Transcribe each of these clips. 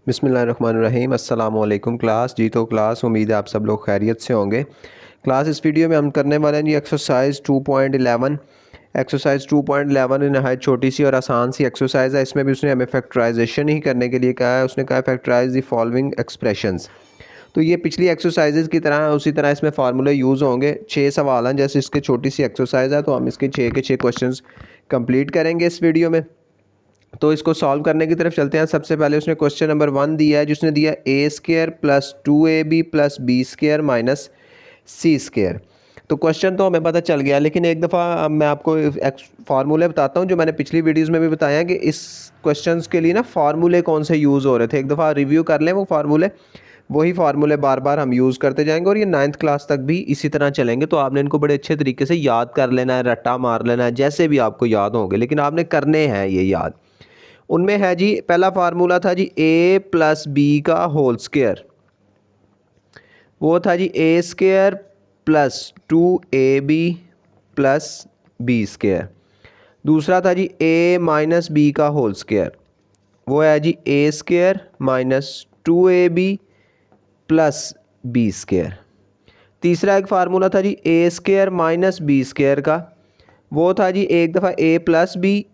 बिस्मिल्लाहिर्रहमानिर्रहीम अस्सलाम वालेकुम क्लास। जी तो क्लास उम्मीद है आप सब लोग खैरियत से होंगे। क्लास इस वीडियो में हम करने वाले हैं जी एक्सरसाइज 2.11। एक्सरसाइज 2.11 नहायत छोटी सी और आसान सी एक्सरसाइज है। इसमें भी उसने हमें फैक्टराइजेशन ही करने के लिए कहा है। उसने कहा फैक्टराइज द फॉलोइंग एक्सप्रेशंस। तो ये पिछली एक्सरसाइजेज की तरह उसी तरह इसमें फार्मूले यूज़ होंगे। 6 सवाल हैं, जैसे इसकी छोटी सी एक्सरसाइज है तो हम इसके 6 के 6 क्वेश्चंस कंप्लीट करेंगे इस वीडियो में। तो इसको सॉल्व करने की तरफ चलते हैं। सबसे पहले उसने क्वेश्चन नंबर 1 दिया है, जिसने दिया a square plus 2ab plus b square minus c square. तो क्वेश्चन तो हमें पता चल गया, लेकिन एक दफ़ा मैं आपको फार्मूले बताता हूँ जो मैंने पिछली वीडियोस में भी बताया कि इस क्वेश्चंस के लिए ना फार्मूले कौन से यूज़ हो रहे थे। एक दफ़ा रिव्यू कर लें वो फार्मूले, वही फार्मूले बार बार हम यूज़ करते जाएंगे और ये 9th क्लास तक भी इसी तरह चलेंगे। तो आपने इनको बड़े अच्छे तरीके से याद कर लेना है, रट्टा मार लेना है, जैसे भी आपको याद होंगे, लेकिन आपने करने हैं ये याद। उनमें है जी, पहला फार्मूला था जी ए प्लस बी का होल स्क्वायर, वो था जी a square plus 2ab plus b square. दूसरा था जी ए माइनस बी का होल स्क्वायर, वो है जी a square minus 2ab plus b square. तीसरा एक फार्मूला था जी a square minus b square का, वो था जी एक दफ़ा ए प्लस बी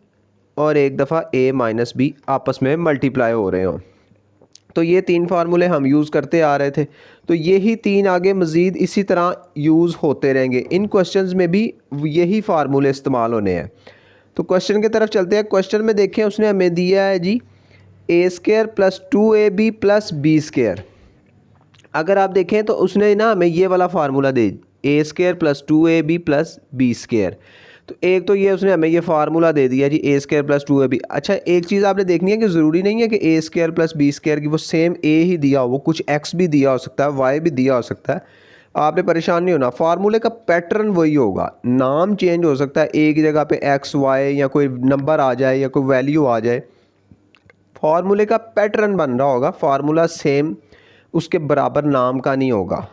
और एक दफ़ा ए माइनस बी आपस में मल्टीप्लाई हो रहे हों। तो ये 3 फार्मूले हम यूज़ करते आ रहे थे। तो यही 3 आगे मज़ीद इसी तरह यूज़ होते रहेंगे। इन क्वेश्चंस में भी यही फार्मूले इस्तेमाल होने हैं। तो क्वेश्चन की तरफ चलते हैं। क्वेश्चन में देखें उसने हमें दिया है जी a square plus 2ab plus b square. अगर आप देखें तो उसने ना हमें ये वाला फार्मूला दे, a square plus 2ab plus b square. तो एक तो ये उसने हमें ये फार्मूला दे दिया जी ए स्क्वायर प्लस 2ab। अच्छा, एक चीज़ आपने देखनी है कि ज़रूरी नहीं है कि ए स्क्वायर प्लस बी स्क्वायर की वो सेम ए ही दिया हो, वो कुछ एक्स भी दिया हो सकता है, वाई भी दिया हो सकता है। आपने परेशान नहीं होना, फार्मूले का पैटर्न वही होगा, नाम चेंज हो सकता है, एक ही जगह पे एक्स वाई या कोई नंबर आ जाए या कोई वैल्यू आ जाए, फार्मूले का पैटर्न बन रहा होगा। फार्मूला सेम उसके बराबर नाम का नहीं होगा,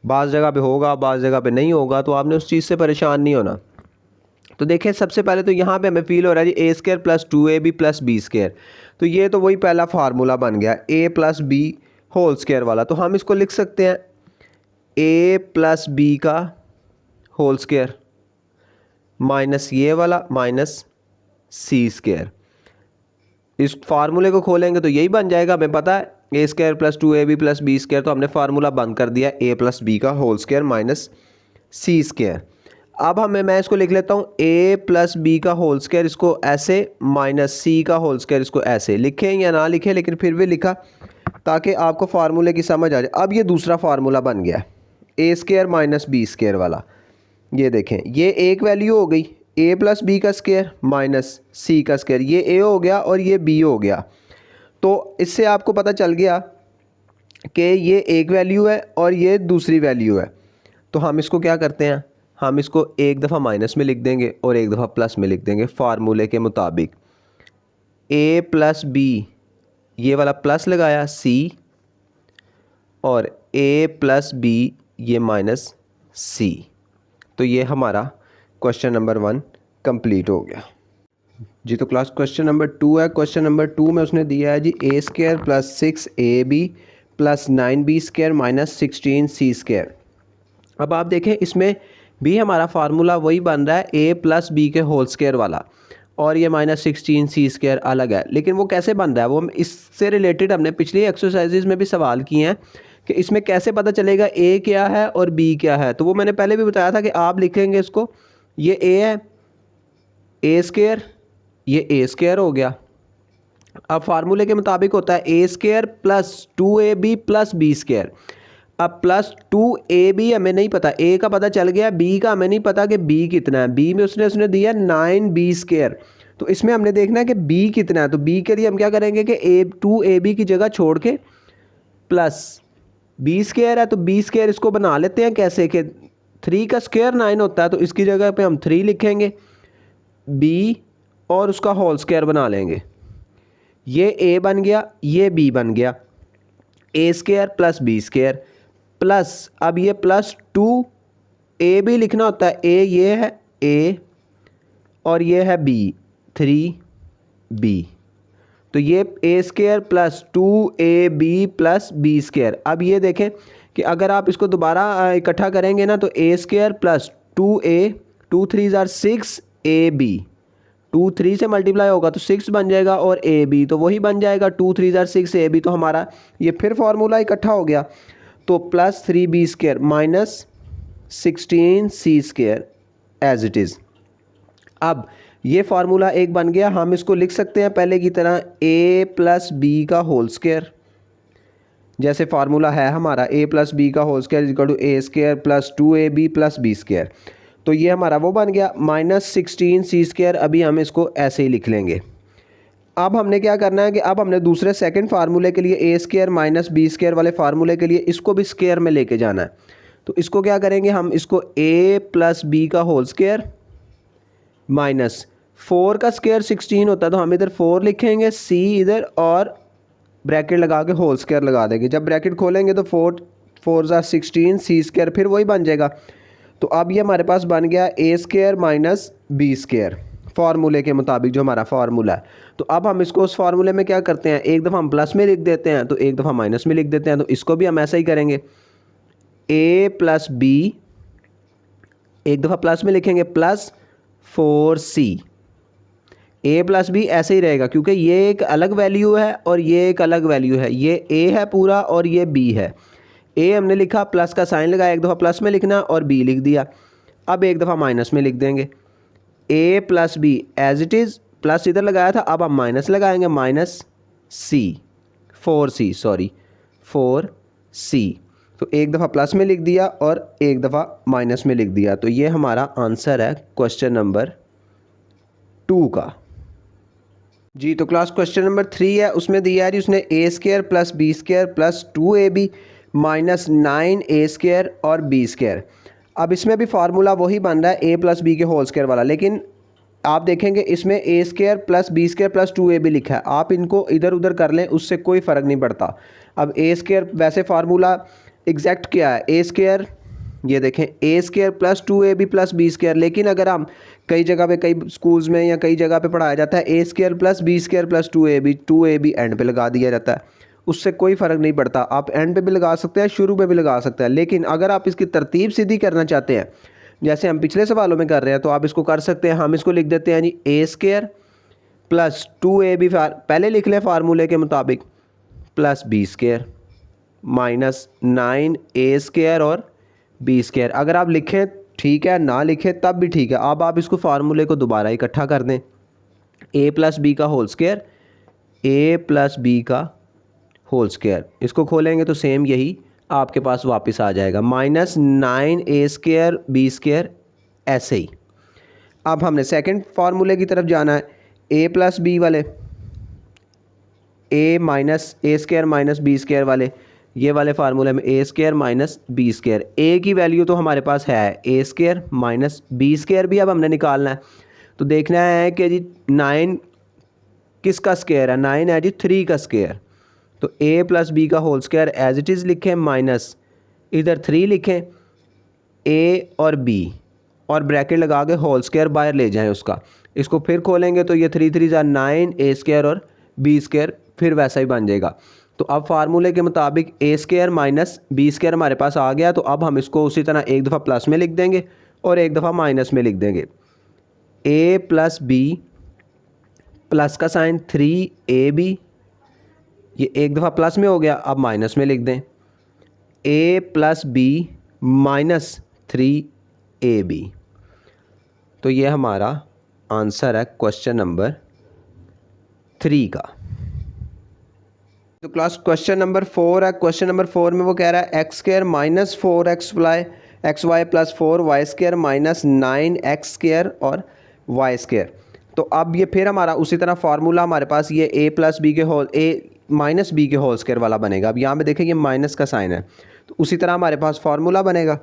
बाज़ जगह पे होगा बाज़ जगह पे नहीं होगा। तो आपने उस चीज़ से परेशान नहीं होना। तो देखें, सबसे पहले तो यहाँ पे हमें फील हो रहा है जी a square plus 2ab plus b square. तो ये तो वही पहला फार्मूला बन गया a plus b whole square वाला। तो हम इसको लिख सकते हैं ए प्लस बी का होल स्क्वायर माइनस ये वाला माइनस सी स्क्वायर। इस फार्मूले को खोलेंगे तो यही बन जाएगा। हमें पता है a square plus 2ab plus b square, तो हमने फार्मूला बंद कर दिया ए प्लस बी का whole square minus c square. अब मैं इसको लिख लेता हूँ ए प्लस बी का होल स्क्वायर, इसको ऐसे, माइनस सी का होल स्क्वायर, इसको ऐसे। लिखें या ना लिखें, लेकिन फिर भी लिखा ताकि आपको फार्मूले की समझ आ जाए। अब ये दूसरा फार्मूला बन गया a square minus b square वाला। ये देखें, ये एक वैल्यू हो गई ए प्लस बी का स्क्वायर माइनस सी का स्क्वायर, ये ए हो गया और ये बी हो गया। तो इससे आपको पता चल गया कि ये एक वैल्यू है और ये दूसरी वैल्यू है। तो हम इसको क्या करते हैं, हम इसको एक दफ़ा माइनस में लिख देंगे और एक दफ़ा प्लस में लिख देंगे फार्मूले के मुताबिक। ए प्लस बी, ये वाला प्लस लगाया सी, और ए प्लस बी ये माइनस सी। तो ये हमारा क्वेश्चन नंबर 1 कंप्लीट हो गया जी। तो क्लास क्वेश्चन नंबर 2 है। क्वेश्चन नंबर 2 में उसने दिया है जी a square plus 6ab plus 9b square minus 16c square. अब आप देखें, इसमें भी हमारा फार्मूला वही बन रहा है ए प्लस बी के होल स्क्वायर वाला, और ये माइनस 16c स्क्वायर अलग है। लेकिन वो कैसे बन रहा है, वो इससे रिलेटेड हमने पिछली एक्सरसाइजेज में भी सवाल किए हैं कि इसमें कैसे पता चलेगा ए क्या है और बी क्या है। तो वो मैंने पहले भी बताया था कि आप लिखेंगे इसको, ये ए है, ए स्क्वायर, ये ए स्क्वायर हो गया। अब फार्मूले के मुताबिक होता है a square plus 2ab plus b square. अब प्लस 2ab हमें नहीं पता, ए का पता चल गया, बी का हमें नहीं पता कि बी कितना है। बी में उसने दिया 9b स्क्वायर। तो इसमें हमने देखना है कि बी कितना है। तो बी के लिए हम क्या करेंगे कि 2ab की जगह छोड़ के प्लस बी स्क्वायर है, तो बी स्क्वायर इसको बना लेते हैं कैसे कि 3 का स्क्वायर 9 होता है, तो इसकी जगह पे हम 3 लिखेंगे, बी और उसका होल स्क्वायर बना लेंगे। ये ए बन गया, ये बी बन गया, a square plus b square plus, अब ये प्लस 2 ए भी लिखना होता है, ए ये है ए और ये है बी 3b। तो ये a square plus 2ab plus b square. अब ये देखें कि अगर आप इसको दोबारा इकट्ठा करेंगे ना तो ए स्क्वायर प्लस 2a 2 3 ज़ार 6ab, 2 3 से मल्टीप्लाई होगा तो 6 बन जाएगा और ए बी तो वही बन जाएगा 2 3 ज़ार 6ab। तो हमारा ये फिर फार्मूला इकट्ठा हो गया। तो plus 3b square minus 16c square as it is. अब ये फार्मूला एक बन गया। हम इसको लिख सकते हैं पहले की तरह a प्लस बी का होल स्क्वायर, जैसे फार्मूला है हमारा a प्लस बी का whole square equal to a square plus 2ab plus b square. तो ये हमारा वो बन गया माइनस 16c स्क्वायर। अभी हम इसको ऐसे ही लिख लेंगे। अब हमने क्या करना है कि अब हमने दूसरे सेकंड फार्मूले के लिए ए स्क्वायर माइनस बी स्क्वायर वाले फार्मूले के लिए इसको भी स्क्वायर में लेके जाना है। तो इसको क्या करेंगे हम, इसको a प्लस बी का होल स्क्वायर माइनस 4 का स्क्वायर 16 होता है तो हम इधर 4 लिखेंगे, c इधर और ब्रैकेट लगा के होल स्क्वायर लगा देंगे। जब ब्रैकेट खोलेंगे तो 4 4 ज़ार 16 c स्क्वायर फिर वही बन जाएगा। तो अब ये हमारे पास बन गया a square minus b square फार्मूले के मुताबिक जो हमारा फार्मूला है। तो अब हम इसको उस फार्मूले में क्या करते हैं, एक दफ़ा हम प्लस में लिख देते हैं तो एक दफ़ा माइनस में लिख देते हैं। तो इसको भी हम ऐसा ही करेंगे, ए प्लस बी एक दफ़ा प्लस में लिखेंगे plus 4c, a plus B ऐसे ही रहेगा क्योंकि ये एक अलग वैल्यू है और ये एक अलग वैल्यू है। ये a है पूरा और ये b है। a हमने लिखा, प्लस का साइन लगाया, एक दफ़ा प्लस में लिखना और b लिख दिया। अब एक दफ़ा माइनस में लिख देंगे a plus b as it is, plus इधर लगाया था अब हम माइनस लगाएंगे minus c 4c sorry 4c। तो एक दफ़ा प्लस में लिख दिया और एक दफ़ा माइनस में लिख दिया। तो ये हमारा आंसर है क्वेश्चन नंबर 2 का जी। तो क्लास क्वेश्चन नंबर 3 है, उसमें दिया है उसने a square plus b square plus 2ab minus 9a square और बी स्क्वायर। अब इसमें भी फार्मूला वही बन रहा है a प्लस बी के होल स्क्वायर वाला, लेकिन आप देखेंगे इसमें a square plus b square plus 2ab लिखा है। आप इनको इधर उधर कर लें उससे कोई फ़र्क नहीं पड़ता। अब ए स्क्वायर वैसे फार्मूला एग्जैक्ट क्या है, ए स्क्वायर ये देखें a square plus 2ab plus b square, लेकिन अगर हम कई जगह पे कई स्कूल्स में या कई जगह पे पढ़ाया जाता है a square plus b square plus 2ab end पे लगा दिया जाता है, उससे कोई फ़र्क नहीं पड़ता। आप एंड पे भी लगा सकते हैं, शुरू में भी लगा सकते हैं, लेकिन अगर आप इसकी तरतीब सीधी करना चाहते हैं जैसे हम पिछले सवालों में कर रहे हैं तो आप इसको कर सकते हैं। हम इसको लिख देते हैं जी ए स्क्वायर प्लस 2ab पहले लिख लें फार्मूले के मुताबिक plus b square minus 9a square और बी स्क्वायर। अगर आप लिखें ठीक है, ना लिखें तब भी ठीक है। अब आप इसको फार्मूले को दोबारा इकट्ठा कर दें, a प्लस बी का whole square a plus b का होल स्क्वायर, इसको खोलेंगे तो सेम यही आपके पास वापस आ जाएगा minus 9a square B square ऐसे ही। अब हमने सेकंड फार्मूले की तरफ जाना है, a प्लस बी वाले a minus a square minus b square वाले, ये वाले फार्मूले में a square minus b square. A की वैल्यू तो हमारे पास है a square minus b square भी अब हमने निकालना है। तो देखना है कि जी 9 किसका स्क्वायर है, 9 है जी 3 का स्क्वायर। तो ए प्लस बी का whole square as it is लिखें माइनस इधर 3 लिखें ए और बी और ब्रैकेट लगा के होल स्क्वायर बाहर ले जाएं उसका। इसको फिर खोलेंगे तो ये 3 3 ज़ार 9 ए स्क्वायर और बी स्क्वायर फिर वैसा ही बन जाएगा। तो अब फार्मूले के मुताबिक ए स्क्वायर माइनस बी स्क्वायर हमारे पास आ गया। तो अब हम इसको उसी तरह एक दफ़ा प्लस में लिख देंगे और एक दफ़ा माइनस में लिख देंगे। ए प्लस बी प्लस का साइन 3ab, ये एक दफ़ा प्लस में हो गया, अब माइनस में लिख दें a plus B minus 3ab। तो ये हमारा आंसर है क्वेश्चन नंबर 3 का। तो क्लास क्वेश्चन नंबर 4 है। क्वेश्चन नंबर 4 में वो कह रहा है x square minus 4x y plus 4y square minus 9x square और y स्क्वायर। तो अब ये फिर हमारा उसी तरह फार्मूला हमारे पास ये a प्लस बी के होल a माइनस बी के होल स्क्वायर वाला बनेगा। अब यहाँ पे देखें ये माइनस का साइन है तो उसी तरह हमारे पास फार्मूला बनेगा।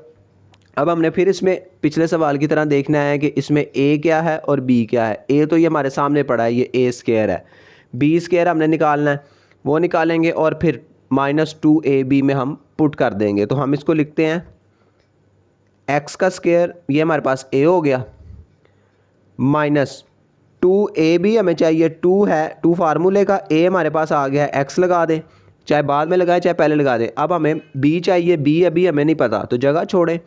अब हमने फिर इसमें पिछले सवाल की तरह देखना है कि इसमें a क्या है और b क्या है। a तो ये हमारे सामने पड़ा है, ये a स्क्वायर है। b स्क्वायर हमने निकालना है, वो निकालेंगे और फिर माइनस 2ab में हम पुट कर देंगे। तो हम इसको लिखते हैं x का स्क्वायर, ये हमारे पास a हो गया, माइनस 2ab हमें चाहिए, 2 है, 2 फार्मूले का, a हमारे पास आ गया है, x लगा दें, चाहे बाद में लगाए चाहे पहले लगा दें। अब हमें b चाहिए, b अभी हमें नहीं पता तो जगह छोड़ें,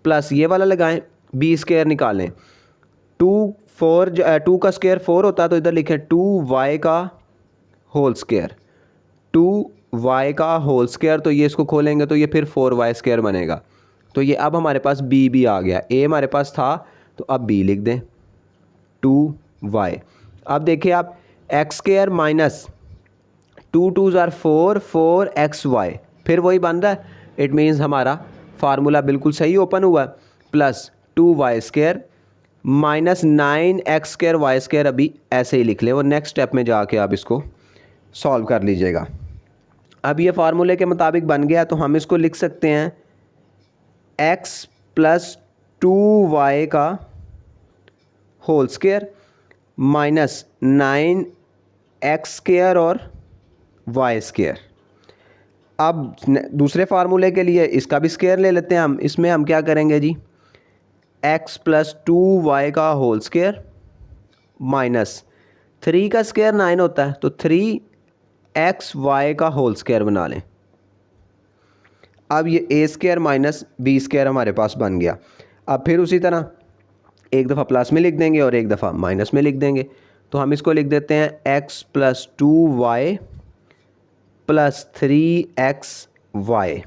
प्लस ये वाला लगाएं, b स्क्वायर निकालें। 2 का स्क्वायर 4 होता है तो इधर लिखें 2y का होल स्क्वायर, 2y का होल स्क्वायर, तो ये इसको खोलेंगे तो ये फिर 4y स्क्वायर बनेगा। तो ये अब हमारे पास b भी आ गया, a हमारे पास था तो अब b लिख दें 2y। अब देखिए आप x square minus 2 2s are 4 4xy, फिर वही बन रहा है, इट मीन्स हमारा फार्मूला बिल्कुल सही ओपन हुआ, plus 2y square minus 9x square y square, अभी ऐसे ही लिख लें और नेक्स्ट स्टेप में जाके आप इसको सॉल्व कर लीजिएगा। अब ये फार्मूले के मुताबिक बन गया तो हम इसको लिख सकते हैं x प्लस 2y का whole square minus 9x square और y स्क्वायर। अब दूसरे फार्मूले के लिए इसका भी स्क्वायर ले लेते हैं हम, इसमें हम क्या करेंगे जी, x प्लस 2y का होल स्क्वायर माइनस 3 का स्क्वायर 9 होता है तो 3xy का होल स्क्वायर बना लें। अब ये a square minus b square हमारे पास बन गया। अब फिर उसी तरह एक दफ़ा प्लस में लिख देंगे और एक दफ़ा माइनस में लिख देंगे, तो हम इसको लिख देते हैं x plus 2y plus 3xy,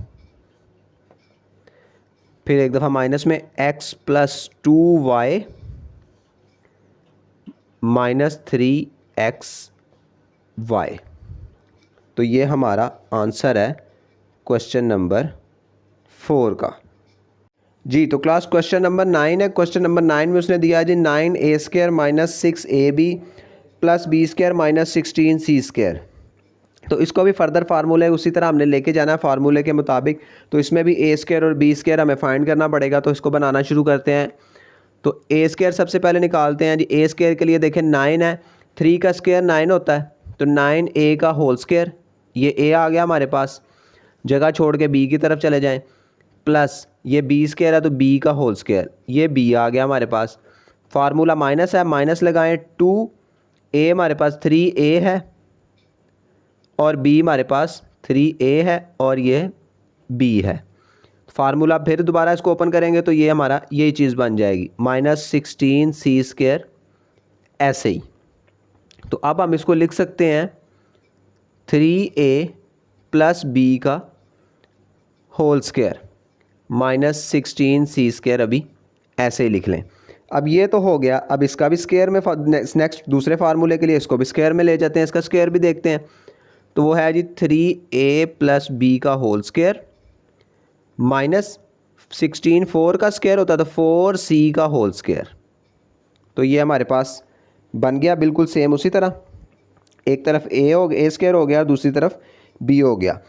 फिर एक दफ़ा माइनस में x plus 2y minus 3xy। तो ये हमारा आंसर है क्वेश्चन नंबर 4 का जी। तो क्लास क्वेश्चन नंबर 9 है। क्वेश्चन नंबर 9 में उसने दिया है जी 9a square minus 6ab plus b square minus 16c square. तो इसको भी फर्दर फार्मूले उसी तरह हमने लेके जाना है फार्मूले के मुताबिक। तो इसमें भी a स्क्वायर और b स्क्वायर हमें फाइंड करना पड़ेगा, तो इसको बनाना शुरू करते हैं। तो a स्क्वायर सबसे पहले निकालते हैं जी। a स्क्वायर के लिए देखें 9 है, 3 का स्क्वायर 9 होता है तो 9a का होल स्क्वायर, ये a आ गया हमारे पास, जगह छोड़ के b की तरफ चले जाएं, प्लस ये b स्क्वायर है तो b का होल स्क्वायर, ये b आ गया हमारे पास। फार्मूला माइनस है, माइनस लगाएं, 2a हमारे पास 3a है और b हमारे पास 3a है और ये b है। फार्मूला फिर दोबारा इसको ओपन करेंगे तो ये हमारा यही चीज़ बन जाएगी माइनस 16c स्क्वायर, ऐसे ही। तो अब हम इसको लिख सकते हैं 3a प्लस b का whole square minus 16c square, अभी ऐसे ही लिख लें। अब ये तो हो गया, अब इसका भी स्क्वायर में नेक्स्ट दूसरे फार्मूले के लिए इसको भी स्क्वायर में ले जाते हैं, इसका स्क्वायर भी देखते हैं। तो वो है जी 3a प्लस b का होल स्क्वायर माइनस 16, 4 का स्क्वायर होता है तो 4c का होल स्क्वायर। तो ये हमारे पास बन गया बिल्कुल सेम उसी तरह, एक तरफ a स्क्वायर हो गया, दूसरी तरफ b हो गया।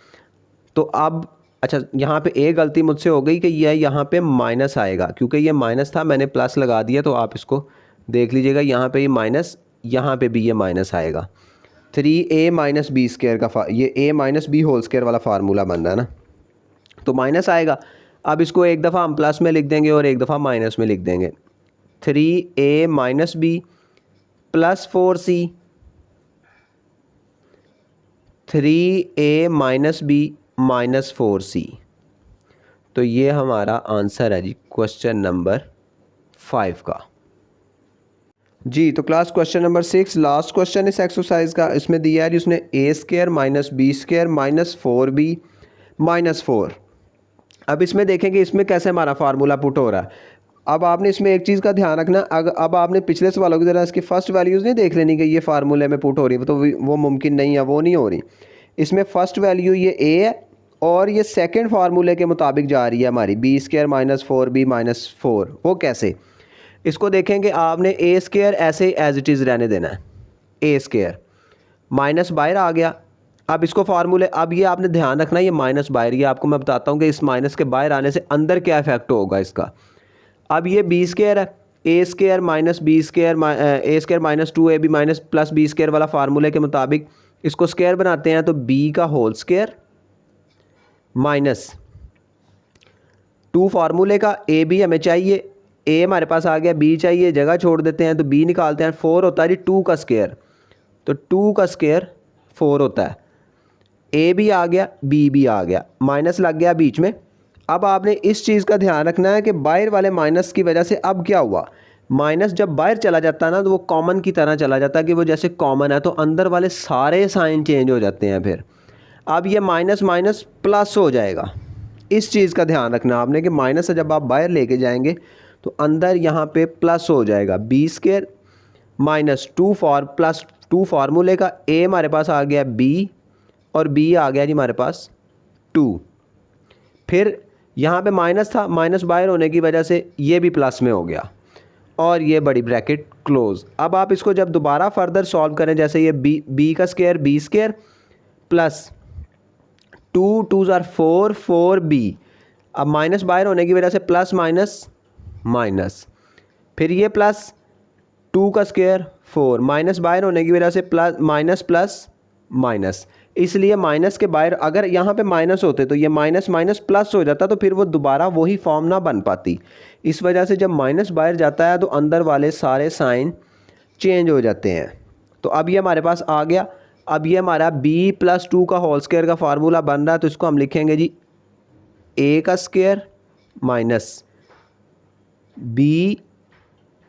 तो अब अच्छा, यहाँ पे एक गलती मुझसे हो गई कि यह यहाँ पे माइनस आएगा, क्योंकि ये माइनस था मैंने प्लस लगा दिया, तो आप इसको देख लीजिएगा, यहाँ पे ये माइनस, यहाँ पे भी ये माइनस आएगा। 3a माइनस बी स्क्वायर का ये a minus b whole square वाला फार्मूला बन रहा है ना, तो माइनस आएगा। अब इसको एक दफ़ा हम प्लस में लिख देंगे और एक दफ़ा माइनस में लिख देंगे। 3a minus b plus 4c, 3a minus बी माइनस 4c। तो ये हमारा आंसर है जी क्वेश्चन नंबर 5 का जी। तो class question number 6 last question इस एक्सरसाइज का, इसमें दिया है जी उसने a square minus b square minus 4b minus 4। अब इसमें देखेंगे इसमें कैसे हमारा फार्मूला पुट हो रहा है। अब आपने इसमें एक चीज़ का ध्यान रखना, अब आपने पिछले सवालों की तरह इसकी फ़र्स्ट वैल्यूज़ नहीं देख लेनी कि ये फार्मूले में पुट हो रही है, तो वो मुमकिन नहीं है, वो नहीं हो रही। इसमें फ़र्स्ट वैल्यू ये a है और ये सेकंड फार्मूले के मुताबिक जा रही है हमारी b square minus 4b minus 4। वो कैसे, इसको देखेंगे, आपने a स्क्वायर ऐसे एज इट इज़ रहने देना है, a स्क्वायर माइनस बाहर आ गया। अब इसको फार्मूले, अब ये आपने ध्यान रखना, ये माइनस बाहर, ये आपको मैं बताता हूँ कि इस माइनस के बाहर आने से अंदर क्या इफेक्ट होगा इसका। अब ये बी स्क्वायर है, a square minus b square, a square minus 2ab minus plus b square वाला फार्मूले के मुताबिक इसको स्क्वायर बनाते हैं, तो b का होल स्क्वायर माइनस 2 फार्मूले का, a b हमें चाहिए, ए हमारे पास आ गया, बी चाहिए, जगह छोड़ देते हैं तो बी निकालते हैं। 4 होता है जी 2 का स्क्वायर, तो 2 का स्क्वायर 4 होता है। ए भी आ गया, बी भी आ गया, माइनस लग गया बीच में। अब आपने इस चीज़ का ध्यान रखना है कि बाहर वाले माइनस की वजह से अब क्या हुआ, माइनस जब बाहर चला जाता है ना तो वो कॉमन की तरह चला जाता है कि वो जैसे कॉमन है, तो अंदर वाले सारे साइन चेंज हो जाते हैं। फिर अब ये माइनस माइनस प्लस हो जाएगा। इस चीज़ का ध्यान रखना आपने कि माइनस से जब आप बाहर लेके जाएंगे तो अंदर यहाँ पे प्लस हो जाएगा। बी स्क्वायर माइनस 2 प्लस 2 फार्मूले का, ए हमारे पास आ गया बी और बी आ गया जी हमारे पास 2। फिर यहाँ पे माइनस था, माइनस बाहर होने की वजह से ये भी प्लस में हो गया और ये बड़ी ब्रैकेट क्लोज। अब आप इसको जब दोबारा फर्दर सॉल्व करें, जैसे ये बी का स्क्वायर बी स्क्वायर प्लस 2 2 ज़ार 4 4 बी, अब माइनस बाहर होने की वजह से प्लस माइनस माइनस, फिर ये प्लस 2 का स्क्वायर 4, माइनस बाहर होने की वजह से प्लस माइनस प्लस माइनस। इसलिए माइनस के बाहर अगर यहाँ पे माइनस होते तो ये माइनस माइनस प्लस हो जाता, तो फिर वो दोबारा वही फॉर्म ना बन पाती। इस वजह से जब माइनस बाहर जाता है तो अंदर वाले सारे साइन चेंज हो जाते हैं। तो अब ये हमारे पास आ गया। अब ये हमारा b प्लस 2 का होल स्क्वायर का फार्मूला बन रहा है, तो इसको हम लिखेंगे जी a का स्क्वायर माइनस b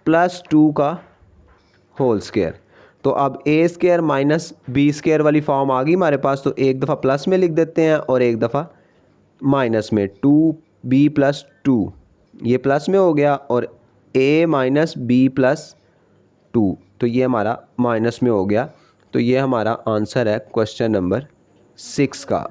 प्लस 2 का होल स्क्वायर। तो अब a square minus b square वाली फॉर्म आ गई हमारे पास, तो एक दफ़ा प्लस में लिख देते हैं और एक दफ़ा माइनस में। 2b प्लस 2 ये प्लस में हो गया और a माइनस बी प्लस 2, तो ये हमारा माइनस में हो गया। तो ये हमारा आंसर है क्वेश्चन नंबर 6 का।